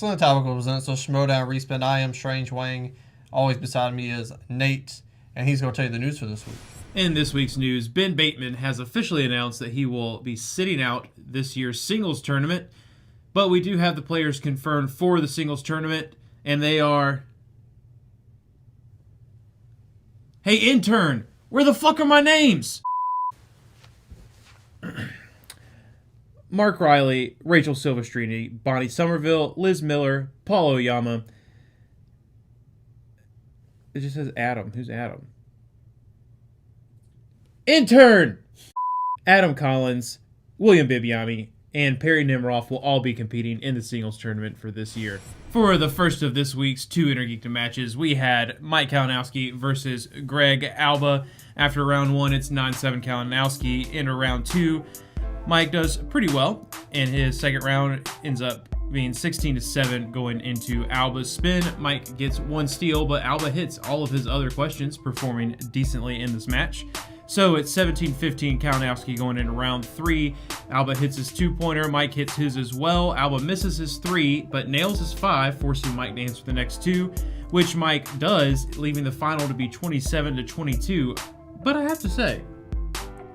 So the topical presents so Schmoedown Respin. I am Strange Wang. Always beside me is Nate, and he's going to tell you the news for this week. In this week's news, Ben Bateman has officially announced that he will be sitting out this year's singles tournament, but we do have the players confirmed for the singles tournament, and they are... Hey, intern, where the fuck are my names? Mark Riley, Rachel Silvestrini, Bonnie Somerville, Liz Miller, Paul Oyama. It just says Adam. Who's Adam? Intern! Adam Collins, William Bibiani, and Perry Nemiroff will all be competing in the singles tournament for this year. For the first of this week's two Intergeekdom matches, we had Mike Kalinowski versus Greg Alba. After round one, it's 9-7 Kalinowski. In round two, Mike does pretty well, and his second round ends up being 16-7 going into Alba's spin. Mike gets one steal, but Alba hits all of his other questions, performing decently in this match. So it's 17-15 Kalinowski going into round three. Alba hits his two-pointer. Mike hits his as well. Alba misses his three, but nails his five, forcing Mike to answer the next two, which Mike does, leaving the final to be 27-22. But I have to say,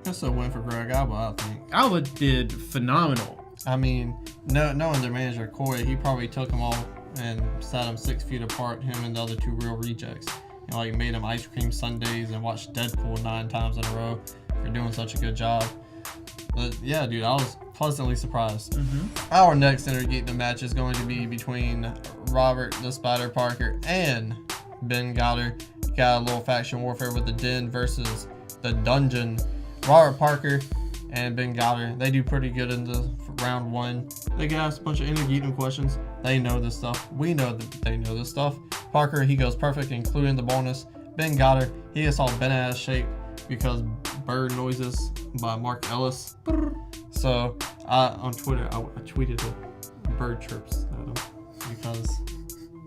That's a win for Greg Alba, I think. Alba did phenomenal. I mean, knowing their manager, Corey, he probably took them all and sat them 6 feet apart, him and the other two real rejects. You know, like made them ice cream sundaes and watched Deadpool 9 times in a row for doing such a good job. But yeah, dude, I was pleasantly surprised. Our next Intergeekdom match is going to be between Robert the Spider Parker and Ben Goddard. You got a little faction warfare with the Den versus the Dungeon. Robert Parker and Ben Goddard, they do pretty good in the round one. They can ask a bunch of Intergeekdom questions. They know this stuff. We know that they know this stuff. Parker, he goes perfect, including the bonus. Ben Goddard, he gets all bent out of shape because bird noises by Mark Ellis. So on Twitter, I tweeted the bird chirps at him because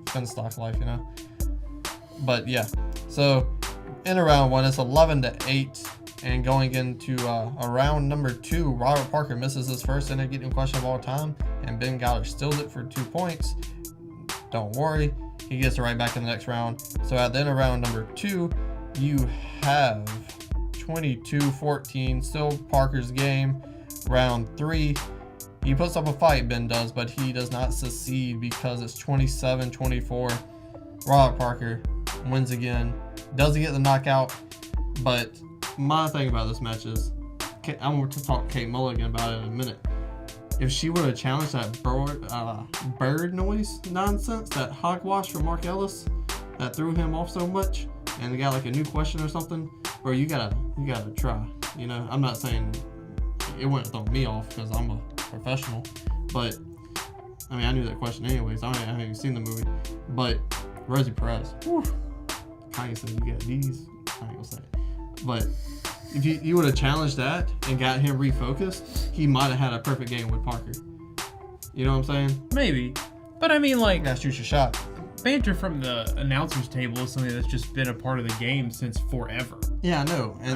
Finstock life, you know. But yeah, so in round one, it's 11-8. And going into round number two, Robert Parker misses his first Intergeekdom question of all time, and Ben Goddard steals it for 2 points. Don't worry, he gets it right back in the next round. So at the end of round number two, you have 22-14, still Parker's game. Round three, he puts up a fight, Ben does, but he does not succeed because it's 27-24. Robert Parker wins again. Doesn't get the knockout, but my thing about this match is, I'm going to talk to Kate Mulligan about it in a minute. If she would have challenged that bird noise nonsense, that hogwash from Mark Ellis that threw him off so much, and they got like a new question or something, bro, you gotta try. You know, I'm not saying it wouldn't throw me off because I'm a professional, but I mean, I knew that question anyways. I haven't even seen the movie, but Rosie Perez, Kanye said you got these. I ain't gonna say it. But if you would have challenged that and got him refocused, he might have had a perfect game with Parker. You know what I'm saying? Maybe. But I mean, like, You gotta shoot your shot. banter from the announcer's table is something that's just been a part of the game since forever. Yeah, I know. And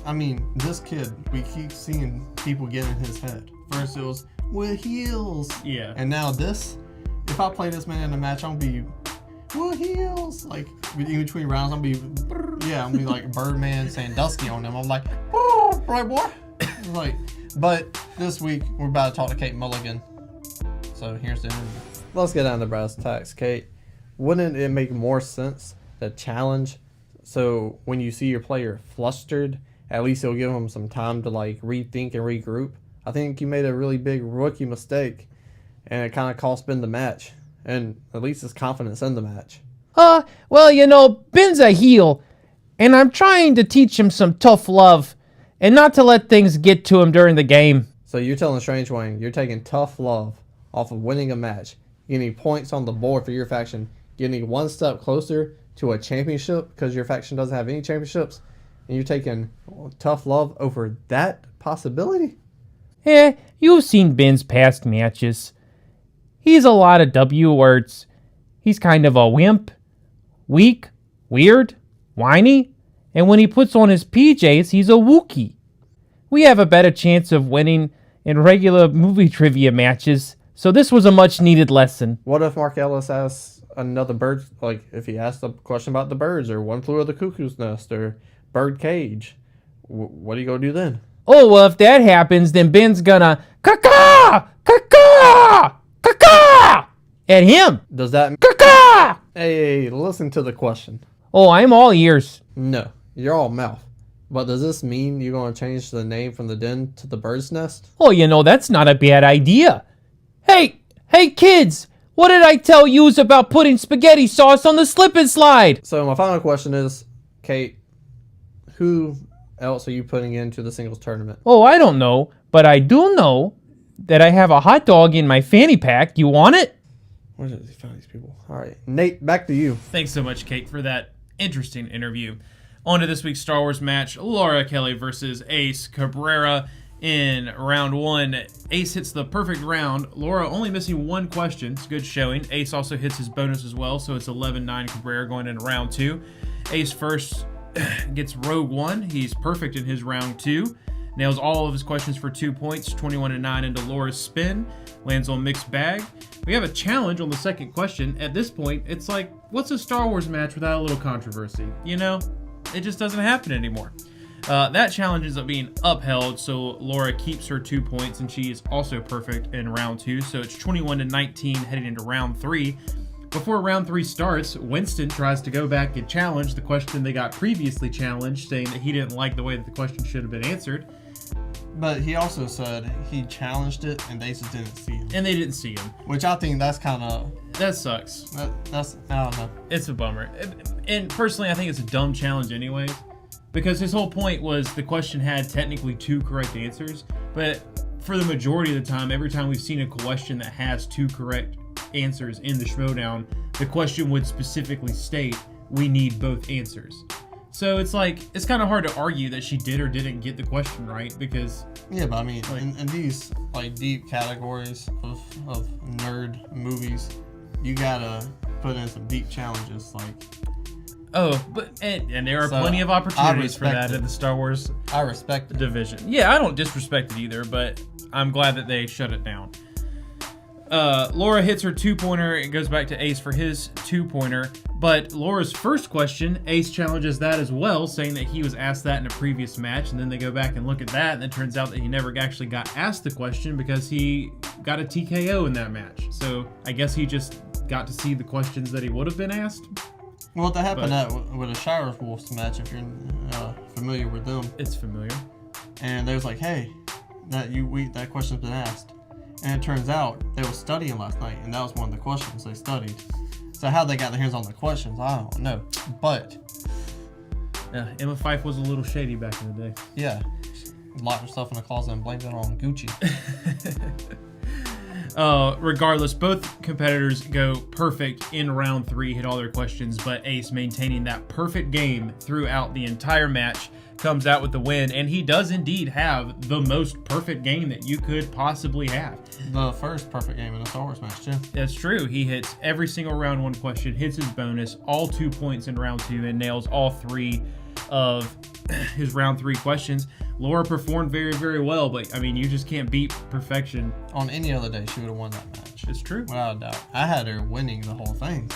I mean, this kid, we keep seeing people get in his head. First it was with heels. Yeah. And now this, if I play this man in a match, I'm gonna be with heels. Like in between rounds, I'm gonna be like Birdman Sandusky on them. I'm like, right boy. Like, but this week we're about to talk to Kate Mulligan. So here's the interview. Let's get down to brass tacks, Kate. Wouldn't it make more sense to challenge? So when you see your player flustered, at least it'll give them some time to like rethink and regroup. I think you made a really big rookie mistake, and it kind of cost Ben the match, and at least his confidence in the match. Well, you know, Ben's a heel, and I'm trying to teach him some tough love, and not to let things get to him during the game. So you're telling Strange Wayne you're taking tough love off of winning a match, getting points on the board for your faction, getting one step closer to a championship because your faction doesn't have any championships, and you're taking tough love over that possibility? You've seen Ben's past matches. He's a lot of W words. He's kind of a wimp, weak, weird, whiny, and when he puts on his PJs, he's a Wookiee. We have a better chance of winning in regular movie trivia matches, So this was a much needed lesson. What if Mark Ellis asks another bird, like if he asks a question about the birds or One Flew Over the Cuckoo's Nest or Bird Cage, what are you going to do then? Oh, well, if that happens, then Ben's gonna caw caw caw at him. Does that... Caw. Hey, listen to the question. Oh, I'm all ears. No, you're all mouth. But does this mean you're going to change the name from the den to the bird's nest? Oh, that's not a bad idea. Hey, kids, what did I tell yous about putting spaghetti sauce on the slip and slide? So my final question is, Kate, who else are you putting into the singles tournament? Oh, I don't know, but I do know that I have a hot dog in my fanny pack. You want it? Where did he find these people? All right, Nate, back to you. Thanks so much, Kate, for that interesting interview. On to this week's Star Wars match, Laura Kelly versus Ace Cabrera. In round 1, Ace hits the perfect round. Laura only missing 1 question. It's a good showing. Ace also hits his bonus as well, so it's 11-9 Cabrera going into round 2. Ace first gets Rogue One. He's perfect in his round 2. Nails all of his questions for 2 points, 21-9 into Laura's spin. Lands on mixed bag. We have a challenge on the second question. At this point, it's like, what's a Star Wars match without a little controversy? It just doesn't happen anymore. That challenge ends up being upheld, so Laura keeps her 2 points, and she is also perfect in round 2. So it's 21-19 heading into round 3. Before round 3 starts, Winston tries to go back and challenge the question they got previously challenged, saying that he didn't like the way that the question should have been answered. But he also said he challenged it and they just didn't see him. And they didn't see him. Which I think that's kind of... That sucks. That's I don't know. It's a bummer. And personally, I think it's a dumb challenge anyways. Because his whole point was the question had technically 2 correct answers. But for the majority of the time, every time we've seen a question that has 2 correct answers in the Schmoedown, the question would specifically state, we need both answers. So it's like, it's kind of hard to argue that she did or didn't get the question right, because... Yeah, but I mean, in these like deep categories of nerd movies, you gotta put in some deep challenges, like... Oh, but and there are plenty of opportunities for that in the Star Wars I respect it. division. Yeah, I don't disrespect it either, but I'm glad that they shut it down. Laura hits her 2-pointer. It goes back to Ace for his 2-pointer. But Laura's first question, Ace challenges that as well, saying that he was asked that in a previous match. And then they go back and look at that, and it turns out that he never actually got asked the question because he got a TKO in that match. So I guess he just got to see the questions that he would have been asked. Well, that happened with a Shire Wolves match, if you're familiar with them. It's familiar. And they was like, hey, that question's been asked. And it turns out they were studying last night, and that was one of the questions they studied. So how they got their hands on the questions, I don't know. But Emma Fyfe was a little shady back in the day. Yeah, locked herself in a closet and blamed it on Gucci. Regardless, both competitors go perfect in round 3, hit all their questions, but Ace, maintaining that perfect game throughout the entire match, comes out with the win, and he does indeed have the most perfect game that you could possibly have. The first perfect game in a Star Wars match, too. That's true. He hits every single round 1 question, hits his bonus, all 2 points in round 2, and nails all 3 of his round 3 questions. Laura performed very, very well, but I mean, you just can't beat perfection. On any other day, she would have won that match. It's true. Without a doubt. I had her winning the whole thing.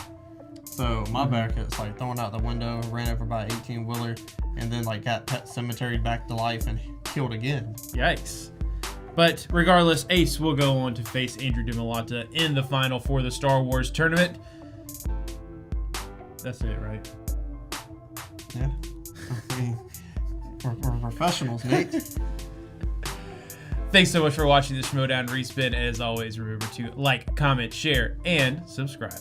So my bracket's like thrown out the window, ran over by 18-wheeler, and then like got Pet Cemeteried back to life and killed again. Yikes. But regardless, Ace will go on to face Andrew DeMolata in the final for the Star Wars tournament. That's it, right? Yeah. I mean, we're professionals, Nate. Thanks so much for watching the Schmoedown Respin. And as always, remember to like, comment, share, and subscribe.